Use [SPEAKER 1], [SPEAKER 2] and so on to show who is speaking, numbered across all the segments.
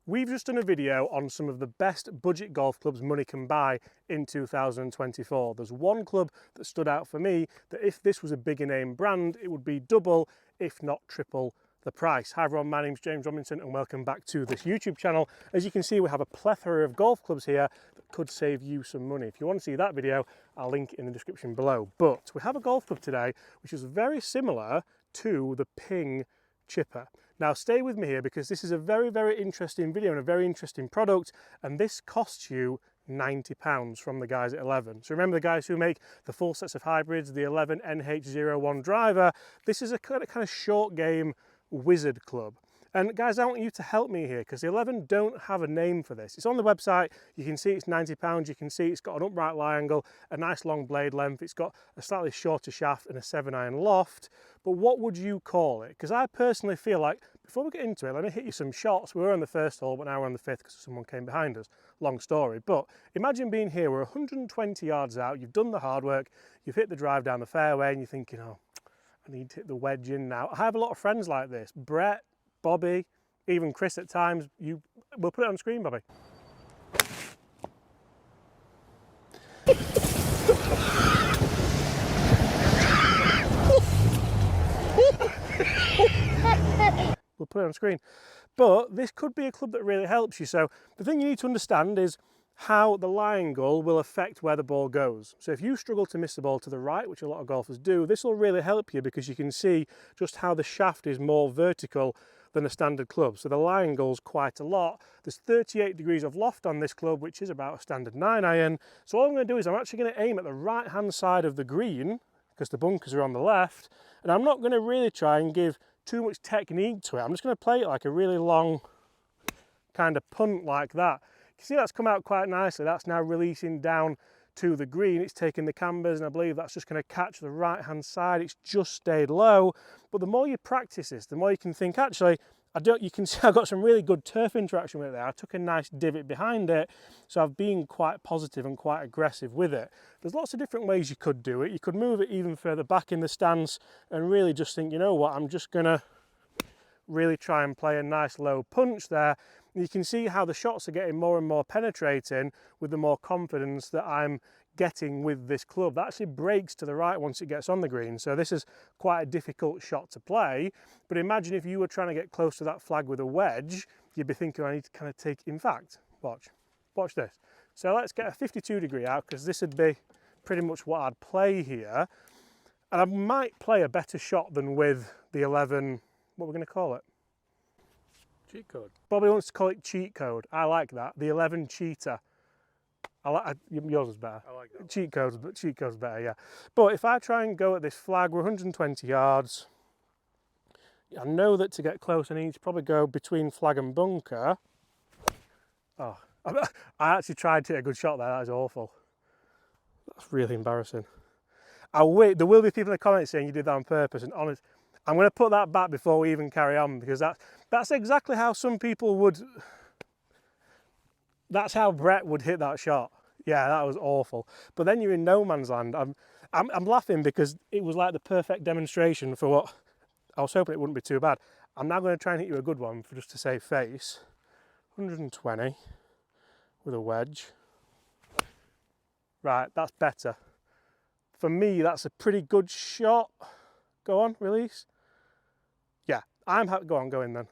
[SPEAKER 1] We've just done a video on some of the best budget golf clubs money can buy in 2024. There's one club that stood out for me that if this was a bigger name brand, it would be double, if not triple the price. Hi everyone, my name's James Robinson and welcome back to this YouTube channel. As you can see, we have a plethora of golf clubs here that could save you some money. If you want to see that video, I'll link it in the description below. But we have a golf club today which is very similar to the Ping chipper. Now stay with me here because this is a very interesting video and a very interesting product, and this costs you £90 from the guys at 11. So remember the guys who make the full sets of hybrids, the 11 NH01 driver. This is a kind of short game wizard club. And guys, I want you to help me here because the 11 don't have a name for this. It's on the website, you can see it's £90, you can see it's got an upright lie angle, a nice long blade length, it's got a slightly shorter shaft and a 7-iron loft. But what would you call it? Because I personally feel like, before we get into it, let me hit you some shots. We were on the first hole, but now we're on the fifth because someone came behind us. Long story. But imagine being here, we're 120 yards out, you've done the hard work, you've hit the drive down the fairway and you're thinking, oh, I need to hit the wedge in now. I have a lot of friends like this. Brett, Bobby, even Chris at times. We'll put it on screen, Bobby. We'll put it on screen. But this could be a club that really helps you. So the thing you need to understand is how the lie angle will affect where the ball goes. So if you struggle to miss the ball to the right, which a lot of golfers do, this will really help you because you can see just how the shaft is more vertical than a standard club. So the lie angle's quite a lot. There's 38 degrees of loft on this club, which is about a standard 9-iron. So all I'm going to do is I'm actually going to aim at the right hand side of the green because the bunkers are on the left, and I'm not going to really try and give too much technique to it. I'm just going to play it like a really long kind of punt like that. You can see that's come out quite nicely. That's now releasing down to the green. It's taking the cambers, and I believe that's just going to catch the right hand side. It's just stayed low. But the more you practice this, the more you can think, actually, you can see I've got some really good turf interaction with it there. I took a nice divot behind it, so I've been quite positive and quite aggressive with it. There's lots of different ways you could do it. You could move it even further back in the stance and really just think, you know what, I'm just going to really try and play a nice low punch there. And you can see how the shots are getting more and more penetrating with the more confidence that I'm getting with this club. That actually breaks to the right once it gets on the green. So this is quite a difficult shot to play. But imagine if you were trying to get close to that flag with a wedge, you'd be thinking, I need to kind of take, in fact, watch this. So let's get a 52 degree out because this would be pretty much what I'd play here. And I might play a better shot than with the 11, what we're going to call it? Cheat code. Bobby wants to call it cheat code. I like that. The 11 cheater. Yours is better. I like that. Cheat code's better, yeah. But if I try and go at this flag, we're 120 yards. I know that to get close, I need to probably go between flag and bunker. Oh, I actually tried to hit a good shot there. That is awful. That's really embarrassing. There will be people in the comments saying you did that on purpose, and honest, I'm going to put that back before we even carry on because that's exactly how some people would. That's how Brett would hit that shot. Yeah, that was awful. But then you're in no man's land. I'm laughing because it was like the perfect demonstration for what I was hoping it wouldn't be too bad. I'm now going to try and hit you a good one for just to save face. 120 with a wedge. Right, that's better. For me, that's a pretty good shot. Go on, release. Yeah, I'm happy. Go on, go in then.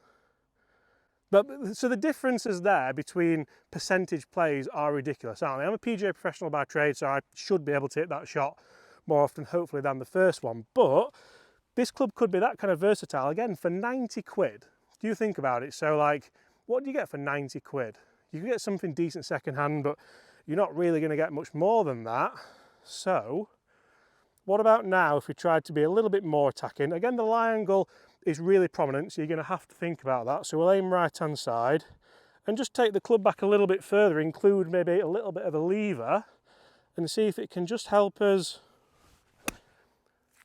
[SPEAKER 1] But so the differences there between percentage plays are ridiculous, aren't they? I'm a PGA professional by trade, so I should be able to hit that shot more often, hopefully, than the first one. But this club could be that kind of versatile. Again, for 90 quid, do you think about it? So like, what do you get for 90 quid? You can get something decent secondhand, but you're not really going to get much more than that. So what about now if we tried to be a little bit more attacking? Again, the lie angle is really prominent, so you're going to have to think about that. So we'll aim right hand side and just take the club back a little bit further, include maybe a little bit of a lever, and see if it can just help us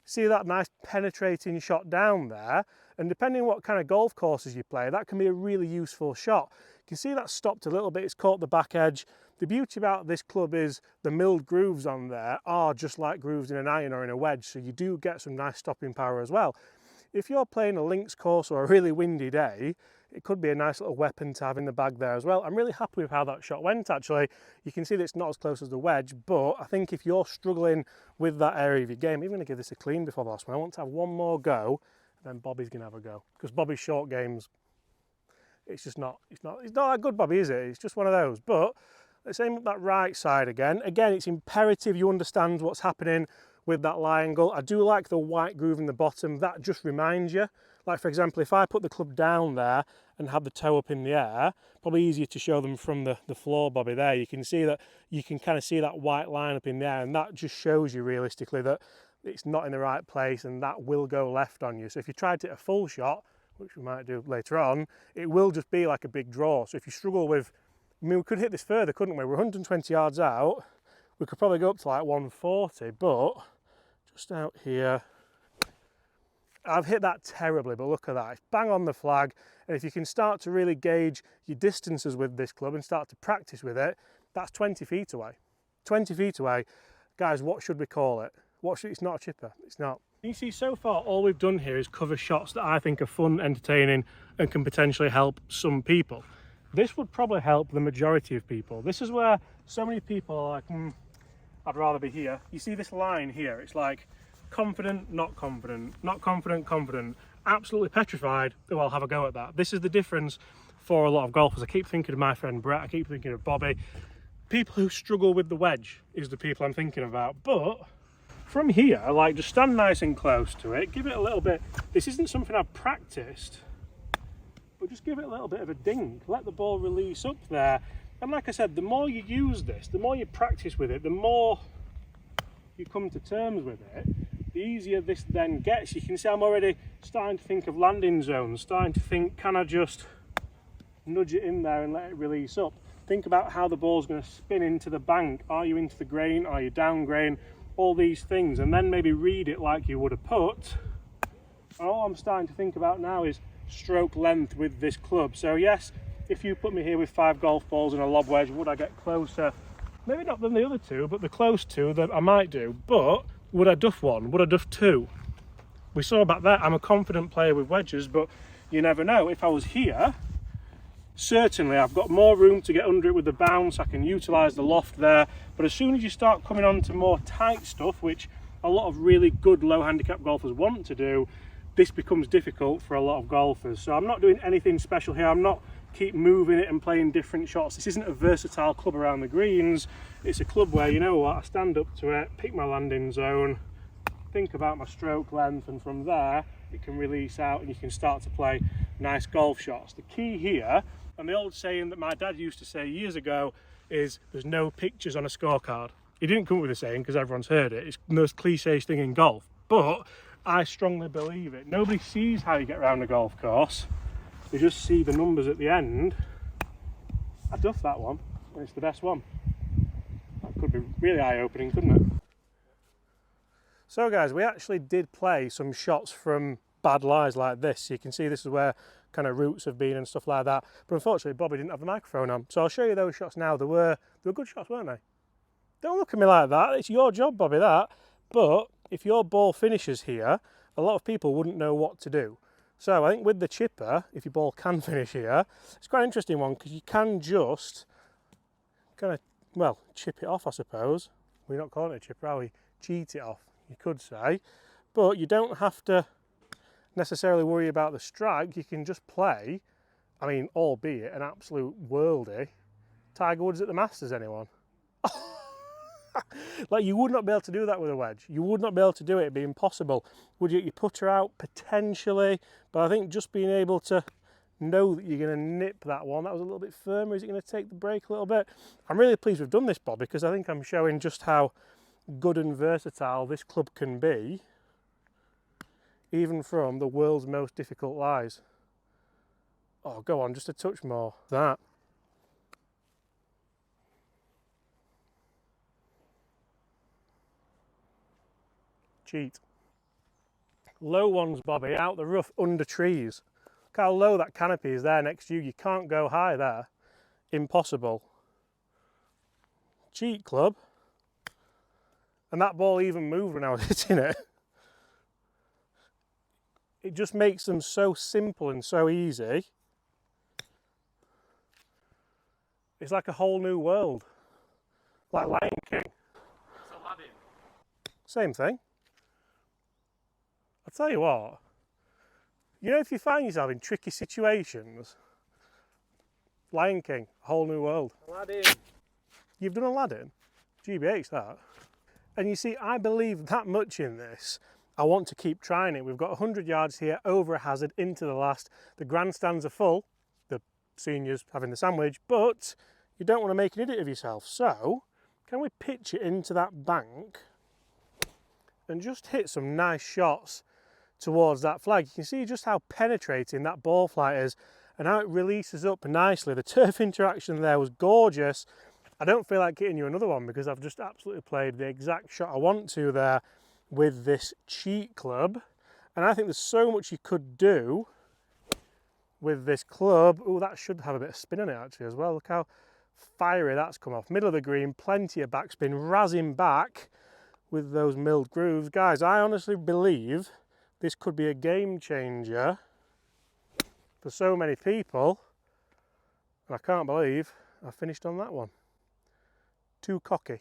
[SPEAKER 1] see that nice penetrating shot down there. And depending on what kind of golf courses you play, that can be a really useful shot. You can see that stopped a little bit, it's caught the back edge. The beauty about this club is the milled grooves on there are just like grooves in an iron or in a wedge, so you do get some nice stopping power as well. If you're playing a links course or a really windy day, it could be a nice little weapon to have in the bag there as well. I'm really happy with how that shot went actually. You can see that it's not as close as the wedge, but I think if you're struggling with that area of your game, I'm going to give this a clean before the last one. I want to have one more go, and then Bobby's going to have a go. Because Bobby's short games, it's not that good, Bobby, is it? It's just one of those. But let's aim up that right side again. Again, it's imperative you understand what's happening with that lie angle. I do like the white groove in the bottom. That just reminds you. Like for example, if I put the club down there and have the toe up in the air, probably easier to show them from the floor, Bobby, there. You can see that, you can kind of see that white line up in the air, and that just shows you realistically that it's not in the right place and that will go left on you. So if you tried to hit a full shot, which we might do later on, it will just be like a big draw. So if you struggle with, I mean, we could hit this further, couldn't we? We're 120 yards out. We could probably go up to like 140, but just out here, I've hit that terribly, but look at that. It's bang on the flag. And if you can start to really gauge your distances with this club and start to practice with it, that's 20 feet away. 20 feet away. Guys, what should we call it? It's not a chipper, it's not. You see, so far all we've done here is cover shots that I think are fun, entertaining, and can potentially help some people. This would probably help the majority of people. This is where so many people are like, I'd rather be here. You see this line here, it's like confident, not confident, not confident, confident, absolutely petrified, oh, I'll have a go at that. This is the difference for a lot of golfers. I keep thinking of my friend Brett, I keep thinking of Bobby. People who struggle with the wedge is the people I'm thinking about. But from here, like, just stand nice and close to it, give it a little bit. This isn't something I've practiced, but just give it a little bit of a dink, let the ball release up there. And like I said, the more you use this, the more you practice with it, the more you come to terms with it, the easier this then gets. You can see I'm already starting to think of landing zones, starting to think, can I just nudge it in there and let it release up? Think about how the ball's going to spin into the bank. Are you into the grain? Are you down grain? All these things, and then maybe read it like you would have put. And all I'm starting to think about now is stroke length with this club. So yes, if you put me here with 5 golf balls and a lob wedge, would I get closer? Maybe not than the other two, but the close two that I might do. But would I duff one? Would I duff two? We saw about that. I'm a confident player with wedges, but you never know. If I was here, certainly I've got more room to get under it with the bounce. I can utilise the loft there. But as soon as you start coming on to more tight stuff, which a lot of really good low handicap golfers want to do, this becomes difficult for a lot of golfers. So I'm not doing anything special here. I'm not keep moving it and playing different shots. This isn't a versatile club around the greens. It's a club where, you know what, I stand up to it, pick my landing zone, think about my stroke length, and from there it can release out and you can start to play nice golf shots. The key here, and the old saying that my dad used to say years ago, is there's no pictures on a scorecard. He didn't come up with the saying because everyone's heard it. It's the most cliche thing in golf, but I strongly believe it. Nobody sees how you get around a golf course. They just see the numbers at the end. I duffed that one, and it's the best one. That could be really eye-opening, couldn't it? So guys, we actually did play some shots from bad lies like this. You can see this is where kind of roots have been and stuff like that. But unfortunately, Bobby didn't have the microphone on. So I'll show you those shots now. They were good shots, weren't they? Don't look at me like that. It's your job, Bobby, that. But if your ball finishes here, a lot of people wouldn't know what to do. So I think with the chipper, if your ball can finish here, it's quite an interesting one because you can just kind of, well, chip it off, I suppose. We're not calling it a chipper, are we? Cheat it off, you could say. But you don't have to necessarily worry about the strike. You can just play, I mean, albeit an absolute worldie. Tiger Woods at the Masters, anyone? Like, you would not be able to do that with a wedge. You would not be able to do it. It'd be impossible. Would you get your putter out? Potentially. But I think just being able to know that you're going to nip that one, that was a little bit firmer. Is it going to take the break a little bit? I'm really pleased we've done this, Bob, because I think I'm showing just how good and versatile this club can be, even from the world's most difficult lies. Oh, go on, just a touch more. That. Cheat. Low ones, Bobby, out the rough, under trees. Look how low that canopy is there next to you. You can't go high there. Impossible. Cheat, club. And that ball even moved when I was hitting it. It just makes them so simple and so easy. It's like a whole new world. Like Lion King.
[SPEAKER 2] It's Aladdin.
[SPEAKER 1] Same thing. I'll tell you what, you know, if you find yourself in tricky situations, Lion King, a whole new world.
[SPEAKER 2] Aladdin.
[SPEAKER 1] You've done Aladdin? GBH that. And you see, I believe that much in this. I want to keep trying it. We've got 100 yards here, over a hazard, into the last. The grandstands are full, the seniors having the sandwich, but you don't want to make an idiot of yourself. So, can we pitch it into that bank and just hit some nice shots towards that flag? You can see just how penetrating that ball flight is and how it releases up nicely. The turf interaction there was gorgeous. I don't feel like hitting you another one because I've just absolutely played the exact shot I want to there with this cheat club. And I think there's so much you could do with this club. Oh, that should have a bit of spin on it actually as well. Look how fiery that's come off. Middle of the green, plenty of backspin, razzing back with those milled grooves. Guys, I honestly believe this could be a game changer for so many people. And I can't believe I finished on that one. Too cocky.